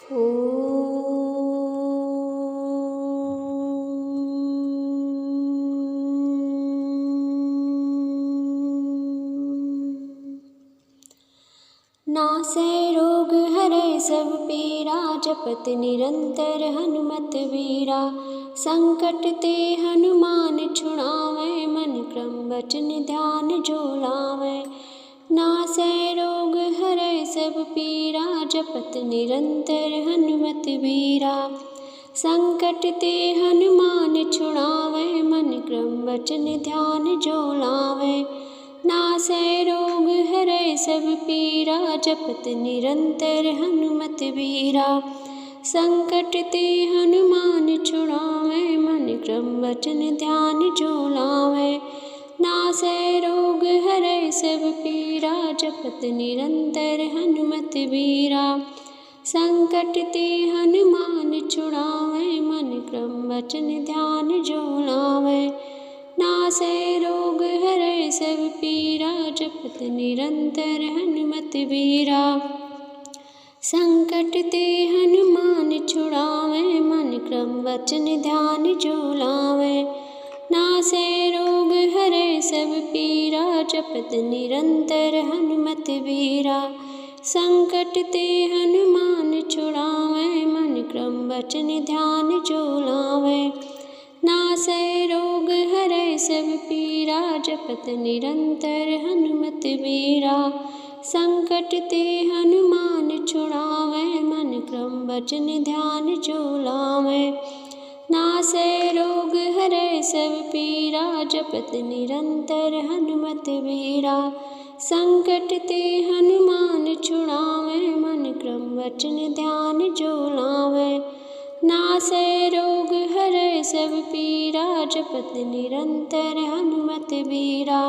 नासै रोग हरै सब पीरा, जपत निरंतर हनुमत बीरा। संकट ते हनुमान छुड़ावै, मन क्रम वचन ध्यान जो लावै। नासै रोग हरै सब पीरा, जपत निरंतर हनुमत बीरा। संकट ते हनुमान छुड़ावै, मन क्रम वचन ध्यान जो लावै। नासै रोग हरै सब पीरा, जपत निरंतर हनुमत बीरा। संकट ते हनुमान छुड़ावै, मन क्रम वचन ध्यान जो लावै। नासै रोग हरै सब पीरा, जपत निरंतर हनुमत बीरा। संकट ते हनुमान छुड़ावै, मन क्रम वचन ध्यान जो लावै। नासै रोग हरै सब पीरा, जपत निरंतर हनुमत बीरा। संकट ते हनुमान छुड़ावै, मन क्रम वचन ध्यान जो लावै। नासै रोग हरै सब पीरा, जपत निरंतर हनुमत बीरा। संकट ते हनुमान छुड़ावै, मन क्रम वचन ध्यान जो लावै। नासै रोग हरै सब पीरा, जपत निरंतर हनुमत बीरा। संकट ते हनुमान छुड़ावै, मन क्रम वचन ध्यान जो लावै। नासै रोग हरै सब पीरा, जपत निरंतर हनुमत बीरा। संकट ते हनुमान छुड़ावै, मन क्रम वचन ध्यान जो लावै। नासै रोग हरै सब पीरा, जपत निरंतर हनुमत बीरा।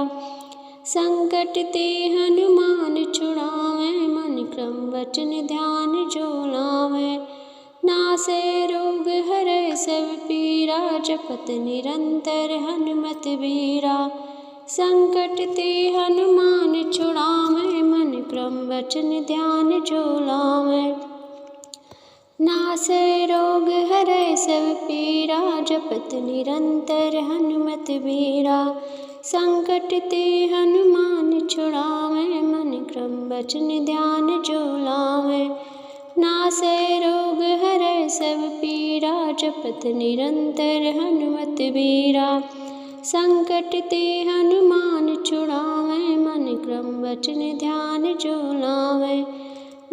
संकट ते हनुमान छुड़ावै, मन क्रम वचन ध्यान जो लावै। नासै रोग हरै सब पीरा, जपत निरंतर हनुमत बीरा। संकट ते हनुमान छुड़ावै, मन क्रम वचन ध्यान जो लावै। नासै रोग हरै सब पीरा, जपत निरंतर हनुमत बीरा। संकट ते हनुमान छुड़ावै, मन क्रम वचन ध्यान जो लावै। नासै रोग हरै सब पीरा, जपत निरंतर हनुमत बीरा। संकट ते हनुमान छुड़ावै, मन क्रम वचन ध्यान जो लावै।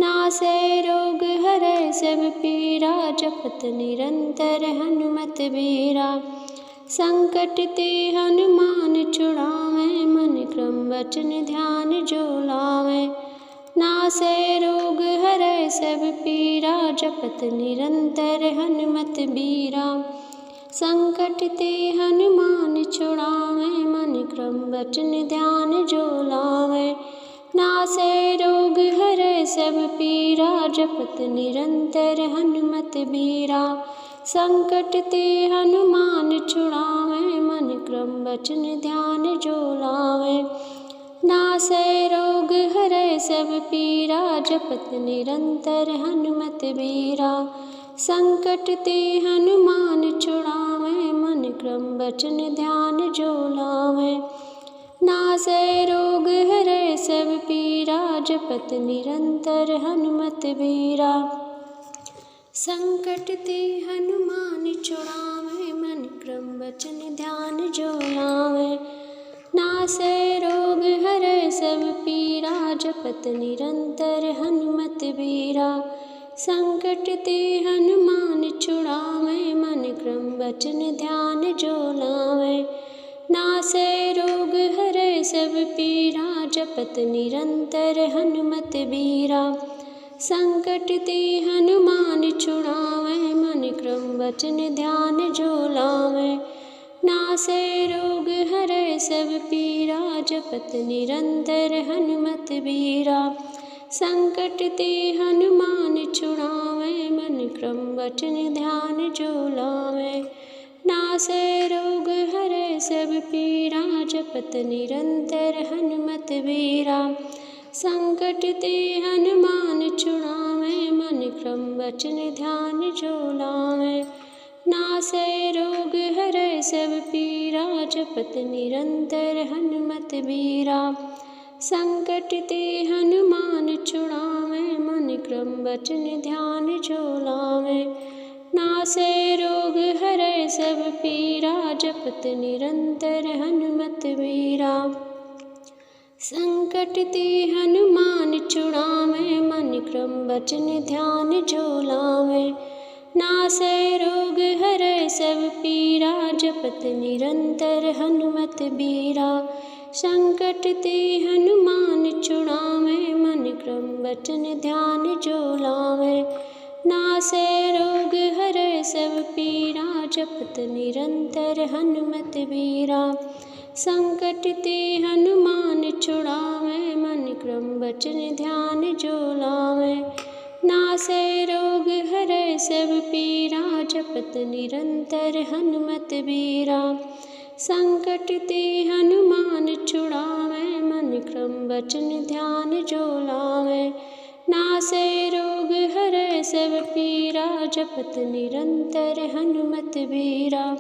नासै रोग हरै सब पीरा, जपत निरंतर हनुमत बीरा। संकट ते हनुमान छुड़ावै, मन क्रम वचन ध्यान जो लावै। नासै रोग हरै सब पीरा, जपत निरंतर हनुमत बीरा। संकट ते हनुमान छुड़ावै, मन क्रम वचन ध्यान जो लावै। नासै रोग हरै सब पीरा, जपत निरंतर हनुमत बीरा। संकट ते हनुमान छुड़ावै, मन क्रम वचन ध्यान जो लावै। नासै रोग हरै सब पीरा, जपत निरंतर हनुमत बीरा। संकट ते हनुमान छुड़ावै, मन क्रम वचन ध्यान जो लावै। नासै रोग हरै सब पीरा, जपत निरंतर हनुमत बीरा। संकट ते हनुमान छुड़ावै, मन क्रम वचन ध्यान जो लावै। नासै रोग हरै सब पीरा, जपत निरंतर हनुमत बीरा। संकट ते हनुमान छुड़ावै, मन क्रम वचन ध्यान जो लावै। नासै रोग हरै सब पीरा, जपत निरंतर हनुमत बीरा। संकट ते हनुमान छुड़ावै, मन क्रम वचन ध्यान जो लावै। नासै रोग हरै सब पीरा, जपत निरंतर हनुमत बीरा। संकट ते हनुमान छुड़ावै, मन क्रम वचन ध्यान जो लावै। नासै रोग हरै सब पीरा, जपत निरंतर हनुमत बीरा। संकट ते हनुमान छुड़ावे, मन क्रम वचन ध्यान जो लावे। नासै रोग हरै सब पीरा, जपत निरंतर हनुमत बीरा। संकट ते हनुमान छुड़ावे, मन क्रम वचन ध्यान जो लावे। नासै रोग हरै सब पीरा, जपत निरंतर हनुमत बीरा। संकट ते हनुमान छुड़ावे, मन क्रम वचन ध्यान जो लावे। नासै रोग हरै सब पीरा, जपत निरंतर हनुमत बीरा। संकट ते हनुमान छुड़ावे, मन क्रम वचन ध्यान जो लावे। नासै रोग हरै सब पीरा, जपत निरंतर हनुमत बीरा। संकट ते हनुमान छुड़ावे, मन क्रम वचन ध्यान जो लावे। नासै रोग हरै सब पीरा, जपत निरंतर हनुमत बीरा। संकट ते हनुमान छुड़ावे, मन क्रम वचन ध्यान जो लावे। नासै रोग हरै सब पीरा, जपत निरंतर हनुमत बीरा।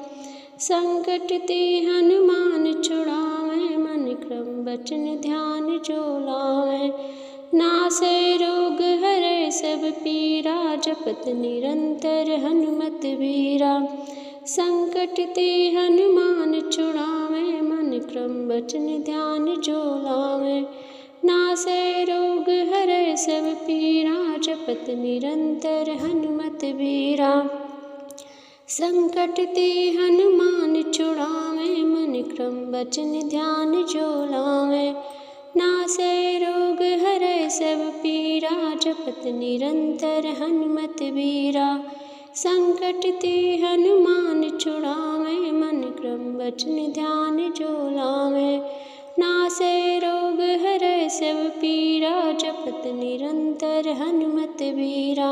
संकट ते हनुमान छुड़ावे, मन क्रम वचन ध्यान जो लावे। नासै रोग हरै सब पीरा, जपत निरंतर हनुमत बीरा। संकट ते हनुमान छुड़ावे, मन क्रम वचन ध्यान जो लावे। नासै रोग हरै सब पीरा, जपत निरंतर हनुमत बीरा। संकट ते हनुमान छुड़ावे, मन क्रम वचन ध्यान जो लावे। नासै रोग हरै सब पीरा, जपत निरंतर हनुमत बीरा। संकट ते हनुमान छुड़ावे, मन क्रम वचन ध्यान जो लावे। नासै रोग हरै सब पीरा, जपत निरंतर हनुमत बीरा।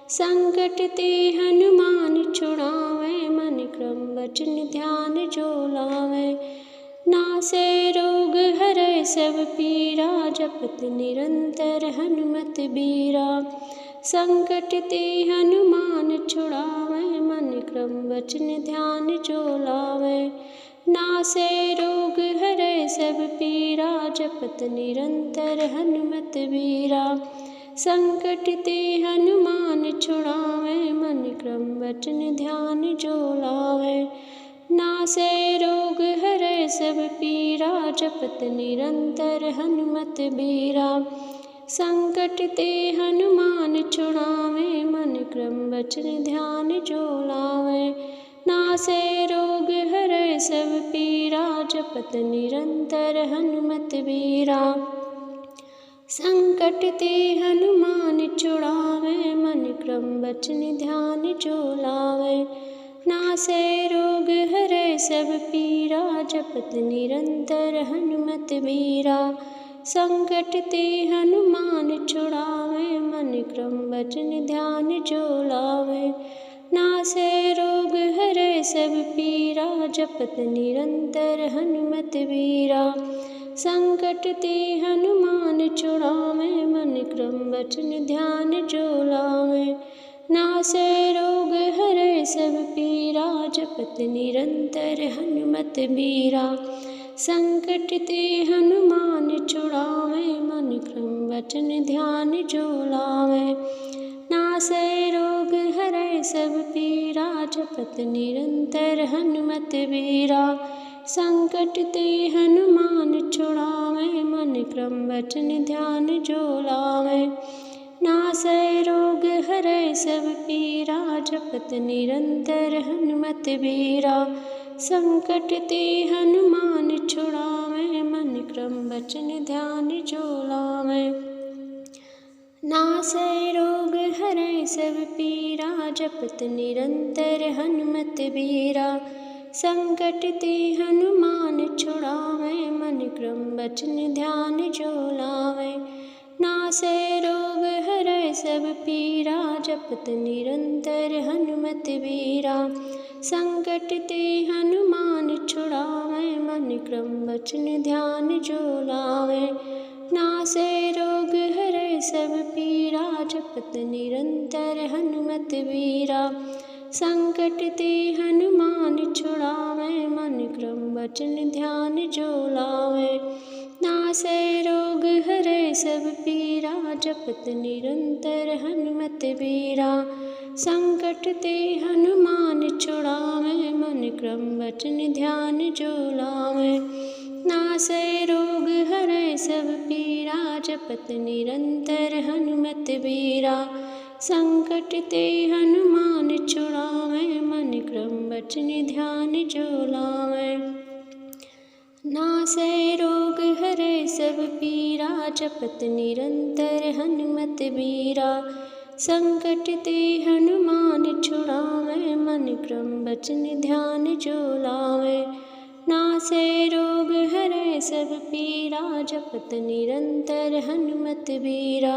संकट ते हनुमान छुड़ावे, मन क्रम वचन ध्यान जो लावे। नासै रोग हरै सब पीरा, जपत निरंतर हनुमत बीरा। संकट ते हनुमान छुड़ावे, मन क्रम वचन ध्यान जो लावे। नासै रोग हरै सब पीरा, जपत निरंतर हनुमत बीरा। संकट ते हनुमान छुड़ावे, मन क्रम वचन ध्यान जो लावे। नासै रोग हरै सब पीरा, जपत निरंतर हनुमत बीरा। संकट ते हनुमान छुड़ावे, मन क्रम वचन ध्यान जो लावे। नासै रोग हरै सब पीरा, जपत निरंतर हनुमत बीरा। संकट ते हनुमान छुड़ावे, मन क्रम वचन ध्यान जो लावे। नासै रोग हरै सब पीरा, जपत निरंतर हनुमत बीरा। संकट ते हनुमान छुड़ावे, मन क्रम वचन ध्यान जो लावे। नासै रोग हरै सब पीरा, जपत निरंतर हनुमत बीरा। संकट ते हनुमान छुड़ावे, मन क्रम वचन ध्यान जो लावे। नासै रोग हरै सब पीरा, जपत निरंतर हनुमत बीरा। संकट ते हनुमान छुड़ावे, मन क्रम वचन ध्यान जो लावे। नासै रोग हरै सब पीरा, जपत निरंतर हनुमत बीरा। संकट ते हनुमान छुड़ावे, मन क्रम वचन ध्यान जो लावे। नासै रोग हरै सब पीरा, जपत निरंतर हनुमत बीरा। संकट ते हनुमान छुड़ावे, मन क्रम वचन ध्यान जो लावे। नासै रोग हरै सब पीरा, जपत निरंतर हनुमत बीरा। संकट ते हनुमान छुड़ावे, मन क्रम वचन ध्यान जो लावे। नासै रोग हरै सब पीरा, जपत निरंतर हनुमत बीरा। संकट ते हनुमान छुड़ावे, मन क्रम वचन ध्यान जो लावे। नासै रोग हरै सब पीरा, जपत निरंतर हनुमत बीरा। संकट ते हनुमान छुड़ावै, मन क्रम वचन ध्यान जो लावै। नासै रोग हरै सब पीरा, जपत निरंतर हनुमत बीरा। संकट ते हनुमान छुड़ावै, मन क्रम वचन ध्यान जो लावै। नासै रोग हरै सब पीरा, जपत निरंतर हनुमत बीरा। संकट ते हनुमान छुड़ावै, मन क्रम वचन ध्यान जो लावै। नासै रोग हरै सब पीरा, जपत निरंतर हनुमत बीरा। संकट ते हनुमान छुड़ावै, मन क्रम वचन ध्यान जो लावै। नासै रोग हरै सब पीरा, जपत निरंतर हनुमत बीरा।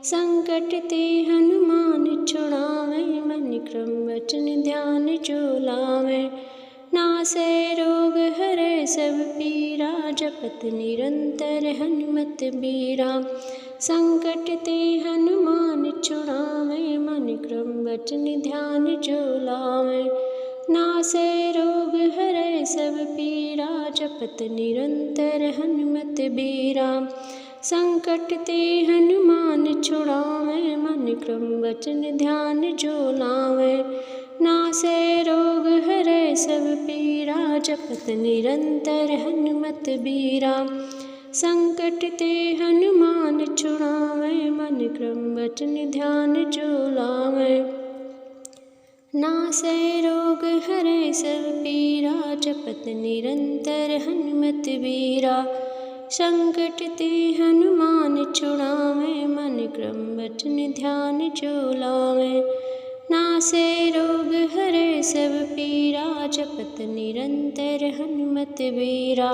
संकट ते हनुमान छुड़ावै, मन क्रम वचन ध्यान जो लावै। नासै रोग हरै सब पीरा, जपत निरंतर हनुमत बीरा। संकट ते हनुमान छुड़ावै, मन क्रम वचन ध्यान जो लावै। नासै रोग हरै सब पीरा, जपत निरंतर हनुमत बीरा। संकट ते हनुमान छुड़ावै, मन क्रम वचन ध्यान जो लावै। नासै रोग हरै सब पीरा, जपत निरंतर हनुमत बीरा। संकट ते हनुमान छुड़ावै, मन क्रम वचन ध्यान जो लावै। नासै रोग हरै सब पीरा, जपत निरंतर हनुमत बीरा। संकट ते हनुमान छुड़ावै, मन क्रम वचन ध्यान जो लावै। नासै रोग हरै सब पीरा, जपत निरंतर हनुमत बीरा।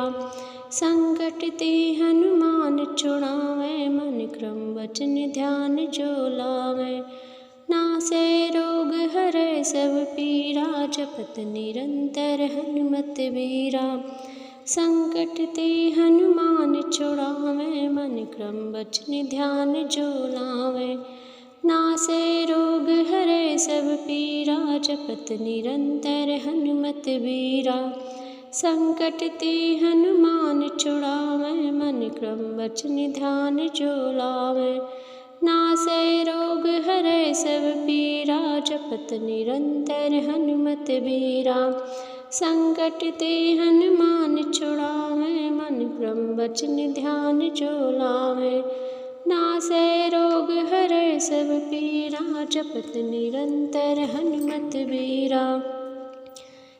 संकट ते हनुमान छुड़ावै, मन क्रम वचन ध्यान जो लावै। नासै रोग हरै सब पीरा, जपत निरंतर हनुमत बीरा। संकट ते हनुमान छुड़ावै, मन क्रम वचन ध्यान जो लावै। नासै रोग हरै सब पीरा, जपत निरंतर हनुमत बीरा। संकट ते हनुमान छुड़ावै, मन क्रम वचन ध्यान जो लावै। नासै रोग हरै सब पीरा, जपत निरंतर हनुमत बीरा। संकट ते हनुमान छुड़ावै, मन क्रम वचन ध्यान जो लावै। नासै रोग हरै सब पीरा, जपत निरंतर हनुमत बीरा।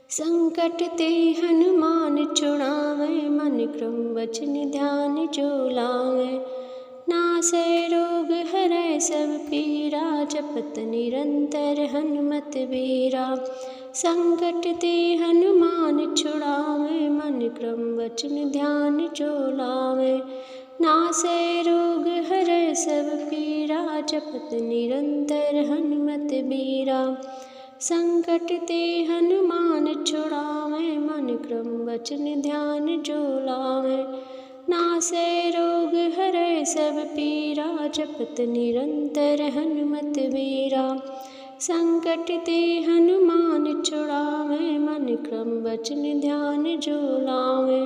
संकट ते हनुमान छुड़ावै, मन क्रम वचन ध्यान जो लावै। नासै रोग हरै सब पीरा, जपत निरंतर हनुमत बीरा। संकट ते हनुमान छुड़ावै, मन क्रम वचन ध्यान जो लावै। नासै रोग हरै सब पीरा, जपत निरंतर हनुमत बीरा। संकट ते हनुमान छुड़ावै, मन क्रम वचन ध्यान जो लावै। नासै रोग हरै सब पीरा, जपत निरंतर हनुमत बीरा। संकट ते हनुमान छुड़ावै, मन क्रम वचन ध्यान जो लावै।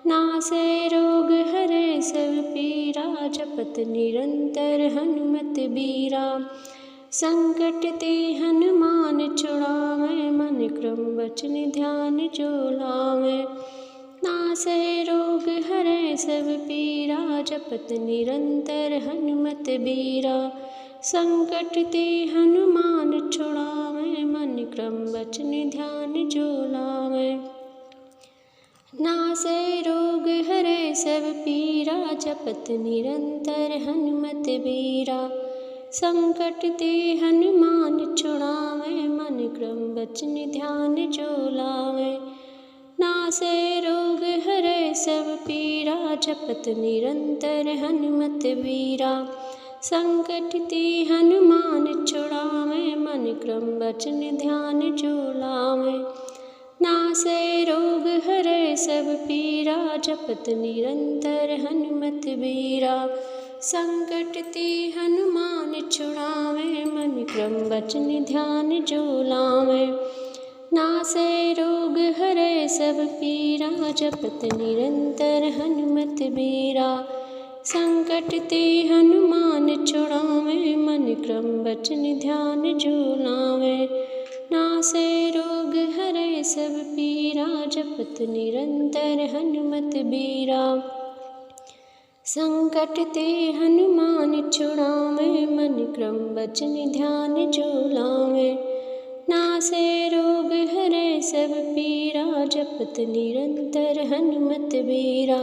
नासै रोग हरै सब पीरा, जपत निरंतर हनुमत बीरा। संकट ते हनुमान छुड़ावै, मन क्रम वचन ध्यान जो लावै। नासै रोग हरै सब पीरा, जपत निरंतर हनुमत बीरा। संकट ते हनुमान छुड़ावै, मन क्रम वचन ध्यान जो लावै। नासै रोग हरै सब पीरा, जपत निरंतर हनुमत बीरा। संकट ते हनुमान छुड़ावै, मन क्रम वचन ध्यान जो लावै। नासै रोग हरै सब पीरा, जपत निरंतर हनुमत बीरा। संकट ते हनुमान छुड़ावै, मन क्रम वचन ध्यान जो लावै। नासै रोग हरै सब पीरा, जपत निरंतर हनुमत बीरा। संकट ते हनुमान छुड़ावे, मन क्रम बचन ध्यान जो लावे। नासै रोग हरै सब पीरा, जपत निरंतर हनुमत बीरा। संकट ते हनुमान छुड़ावे, मन क्रम बचन ध्यान जो लावे। नासै रोग हरै सब पीरा, जपत निरंतर हनुमत बीरा। संकट ते हनुमान छुड़ावे, मन क्रम बचन ध्यान जो लावे। नासै रोग हरै सब पीरा, जपत निरंतर हनुमत बीरा।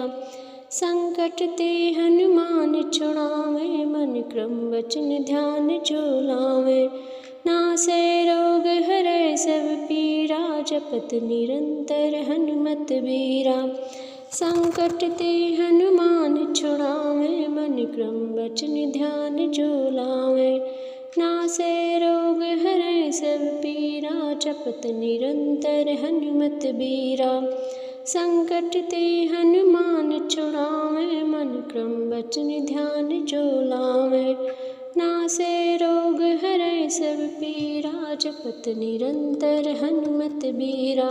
संकट ते हनुमान छुड़ावे, मन क्रम बचन ध्यान जो लावे। नासै रोग हरै सब पीरा, जपत निरंतर हनुमत बीरा। संकट ते हनुमान छुड़ावे, मन क्रम बचन ध्यान जो लावे। नासै रोग हरै सब पीरा, जपत निरंतर हनुमत बीरा। संकट ते हनुमान छुड़ावे, मन क्रम बचन ध्यान जो लावे। नासै रोग हरै सब पीरा, जपत निरंतर हनुमत बीरा।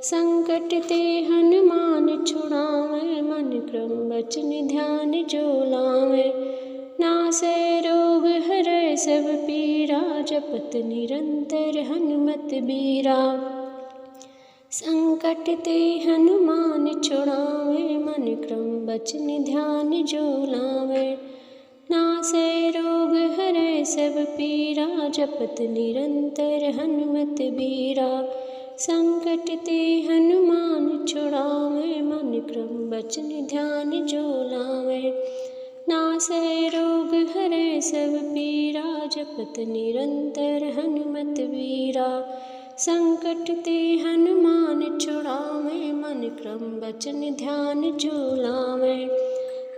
संकट ते हनुमान छुड़ावे, मन क्रम बचन ध्यान जो लावे। नासै रोग हरै सब पीरा, जपत निरंतर हनुमत बीरा। संकट ते हनुमान छुड़ावे, मन क्रम बचन ध्यान जो लावे। नासै रोग हरै सब पीरा, जपत निरंतर हनुमत बीरा। संकट ते हनुमान छुड़ावे, मन क्रम बचन ध्यान जो लावे। नासै रोग हरै सब पीरा, जपत निरंतर हनुमत बीरा। संकट ते हनुमान छुड़ावे, मन क्रम बचन ध्यान जो लावे।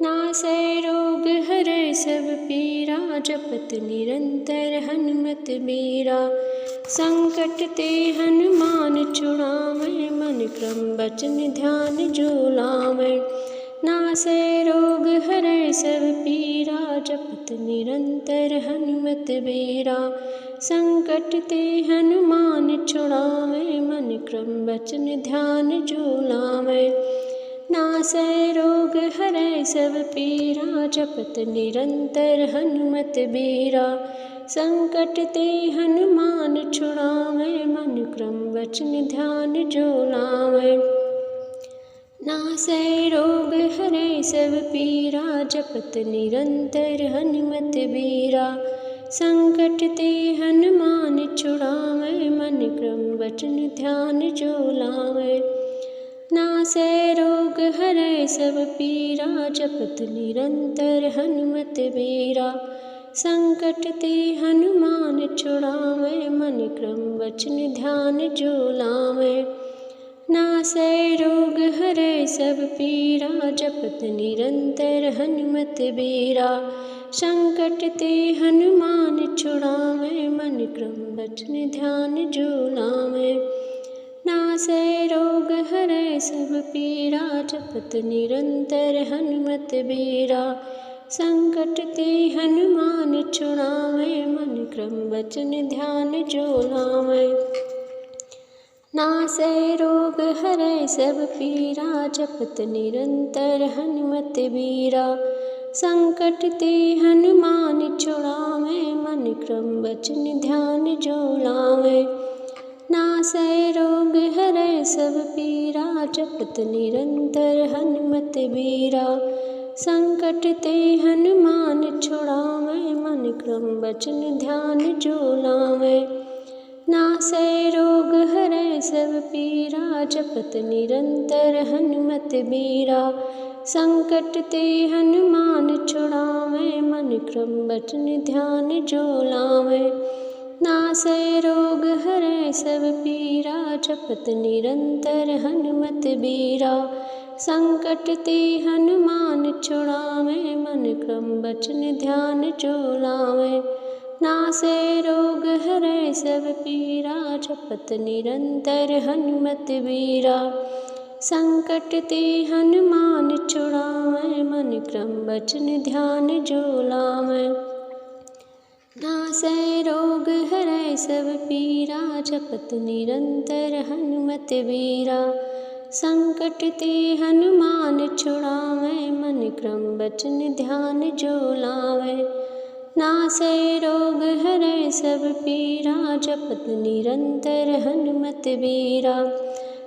नासै रोग हरै सब पीरा, जपत निरंतर हनुमत बीरा। संकट ते हनुमान छुड़ावे, मन क्रम बचन ध्यान जो लावे। नासै रोग हरै सब पीरा, जपत निरंतर हनुमत बीरा। संकट ते हनुमान छुड़ावे, मन क्रम बचन ध्यान जो लावे। नासै रोग हरै सब पीरा, जपत निरंतर हनुमत बीरा। संकट ते हनुमान छुड़ावे, मन क्रम बचन ध्यान जो लावे। नासै रोग हरै सब पीरा, जपत निरंतर हनुमत बीरा। संकट ते हनुमान छुड़ावे, मन क्रम बचन ध्यान जो लावे। नासै रोग हरै सब पीरा, जपत निरंतर हनुमत बीरा। संकट ते हनुमान छुड़ावे, मन क्रम बचन ध्यान जो लावे। नासै रोग हरै सब पीरा, जपत निरंतर हनुमत बीरा। संकट ते हनुमान छुड़ावे, मन क्रम बचन ध्यान जो लावे। नासै रोग हरै सब पीरा, जपत निरंतर हनुमत बीरा। संकट ते हनुमान छुड़ावे, मन क्रम बचन ध्यान जो लावे। नासै रोग हरै सब पीरा, जपत निरंतर हनुमत बीरा। संकट ते हनुमान छुड़ावे, मन क्रम बचन ध्यान जो लावे। नासै रोग हरै सब पीरा, जपत निरंतर हनुमत बीरा। संकट ते हनुमान छुड़ावे, मन क्रम बचन ध्यान जो लावे। नासै रोग हरै सब पीरा, जपत निरंतर हनुमत बीरा। संकट ते हनुमान छुड़ावे, मन क्रम बचन ध्यान जो लावे। नासै रोग हरै सब पीरा, जपत निरंतर हनुमत बीरा। संकट ते हनुमान छुड़ावे, मन क्रम बचन ध्यान जो लावे। नासै रोग हरै सब पीरा, जपत निरंतर हनुमत बीरा। संकट ते हनुमान छुड़ावै, मन क्रम बचन ध्यान जो लावै। नासै रोग हरै सब पीरा, जपत निरंतर हनुमत बीरा। संकट ते हनुमान छुड़ावै, मन क्रम बचन ध्यान जो लावै। नासै रोग हरै सब पीरा, जपत निरंतर हनुमत बीरा।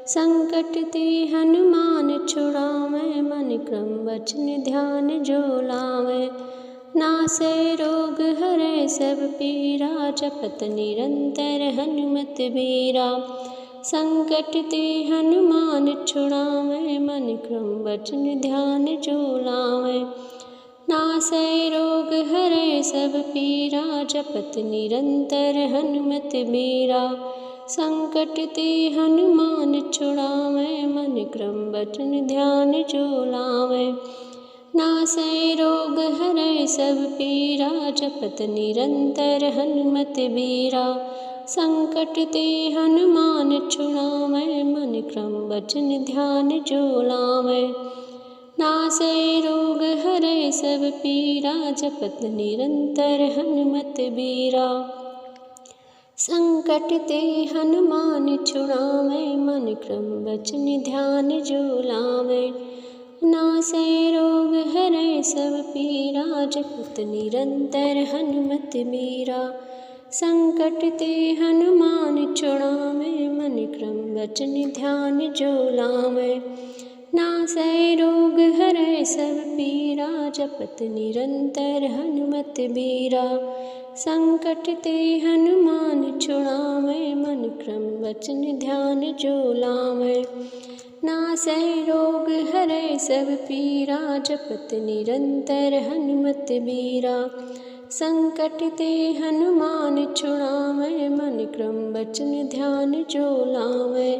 संकट ते हनुमान छुड़ावै, मन क्रम बचन ध्यान जो लावै। नासै रोग हरै सब पीरा, जपत निरंतर हनुमत बीरा। संकट ते हनुमान छुड़ावै, मन क्रम बचन ध्यान जो लावै। नासै रोग हरै सब पीरा, जपत निरंतर हनुमत बीरा। संकट ते हनुमान छुड़ावै, मन क्रम बचन ध्यान जो लावै। नासै रोग हरै सब पीरा, जपत निरंतर हनुमत बीरा। संकट ते हनुमान छुड़ावै, मन क्रम बचन ध्यान जो लावै। नासै रोग हरै सब पीरा, जपत निरंतर हनुमत बीरा। संकट ते हनुमान छुड़ावै, मन क्रम बचन ध्यान जो लावै। नासै रोग हरै सब पीरा, जपत निरंतर हनुमत बीरा। संकट ते हनुमान छुड़ावै, मन क्रम बचन ध्यान जो लावै। नासै रोग हरै सब पीरा, जपत निरंतर हनुमत बीरा। संकट ते हनुमान छुड़ावै, मन क्रम बचन ध्यान जो लावै। नासै रोग हरै सब पीरा, जपत निरंतर हनुमत बीरा। संकट ते हनुमान छुड़ावै, मन क्रम बचन ध्यान जो लावै।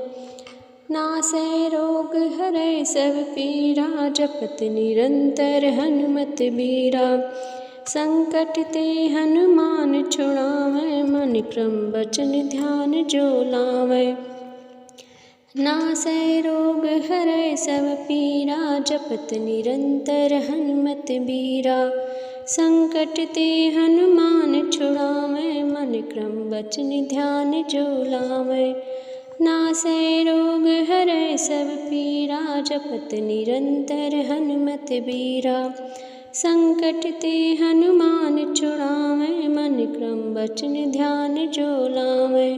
नासै रोग हरै सब पीरा, जपत निरंतर हनुमत बीरा। संकट ते हनुमान छुड़ावै, मन क्रम बचन ध्यान जो लावै। नासै रोग हरै सब पीरा, जपत निरंतर हनुमत बीरा। संकट ते हनुमान छुड़ावै, मन क्रम बचन ध्यान जो लावै। नासै रोग हरै सब पीरा, जपत निरंतर हनुमत बीरा। संकट ते हनुमान छुड़ावै, मन क्रम बचन ध्यान जो लावै।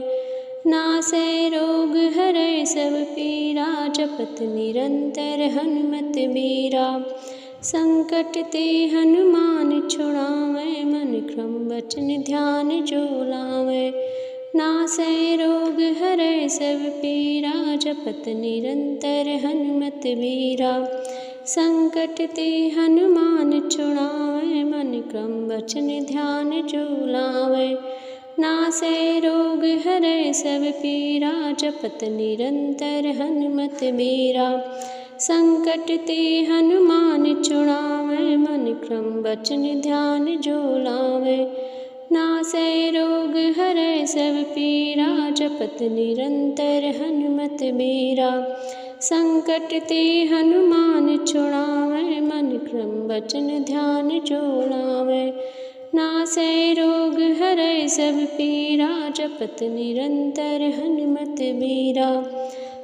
नासै रोग हरै सब पीरा, जपत निरंतर हनुमत बीरा। संकट ते हनुमान छुड़ावै, मन क्रम बचन ध्यान जो लावै। नासै रोग हरै सब पीरा, जपत निरंतर हनुमत बीरा। संकट ते हनुमान छुड़ावै, मन क्रम बचन ध्यान जो लावै। नासै रोग हरै सब पीरा, जपत निरंतर हनुमत बीरा। संकट ते हनुमान छुड़ावै, मन क्रम बचन ध्यान जो लावै। नासै रोग हरै सब पीरा, जपत निरंतर हनुमत बीरा। संकट ते हनुमान छुड़ावै, मन क्रम बचन ध्यान जो लावै। नासै रोग हरै सब पीरा, जपत निरंतर हनुमत बीरा।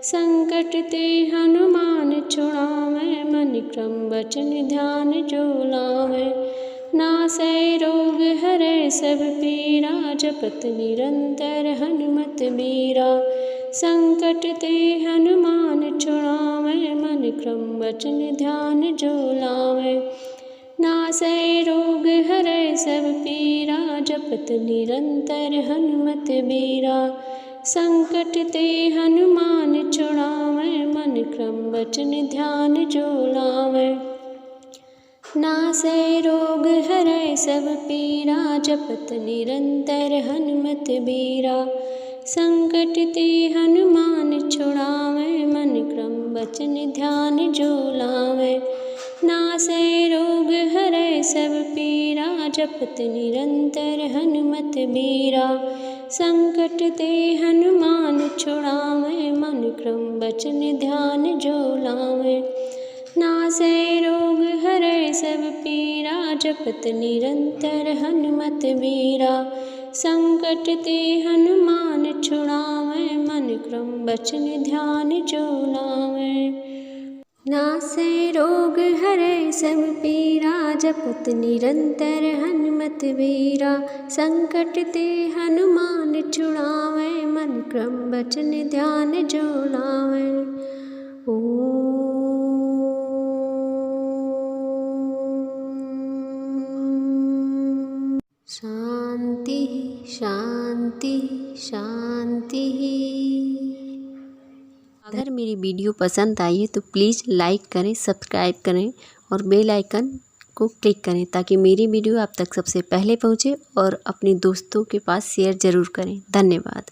संकट ते हनुमान छुड़ावै, मन क्रम बचन ध्यान जो लावै। नासै रोग हरै सब पीरा, जपत निरंतर हनुमत बीरा। संकट ते हनुमान छुड़ावै, मन क्रम बचन ध्यान जो लावै। नासै रोग हरै सब पीरा, जपत निरंतर हनुमत बीरा। संकट ते हनुमान छुड़ावै, मन क्रम बचन ध्यान जो लावै। नासै रोग हरै सब पीरा, जपत निरंतर हनुमत बीरा। संकट ते हनुमान छुड़ावै, मन क्रम बचन ध्यान जो लावै। नासै रोग हरै सब पीरा, जपत निरंतर हनुमत बीरा। संकट ते हनुमान छुड़ावै, मन क्रम बचन ध्यान जो लावै। नासै रोग हरै सब पीरा, जपत निरंतर हनुमत बीरा। संकट ते हनुमान छुड़ावै, मन क्रम बचन ध्यान जो लावै। नासै रोग हरै सब पीरा, जपत निरंतर हनुमत बीरा। संकट ते हनुमान छुड़ावै, मन क्रम बचन ध्यान जो लावै। शांति शांति शांति। अगर मेरी वीडियो पसंद आई है तो प्लीज़ लाइक करें, सब्सक्राइब करें और बेल आइकन को क्लिक करें ताकि मेरी वीडियो आप तक सबसे पहले पहुंचे, और अपने दोस्तों के पास शेयर ज़रूर करें। धन्यवाद।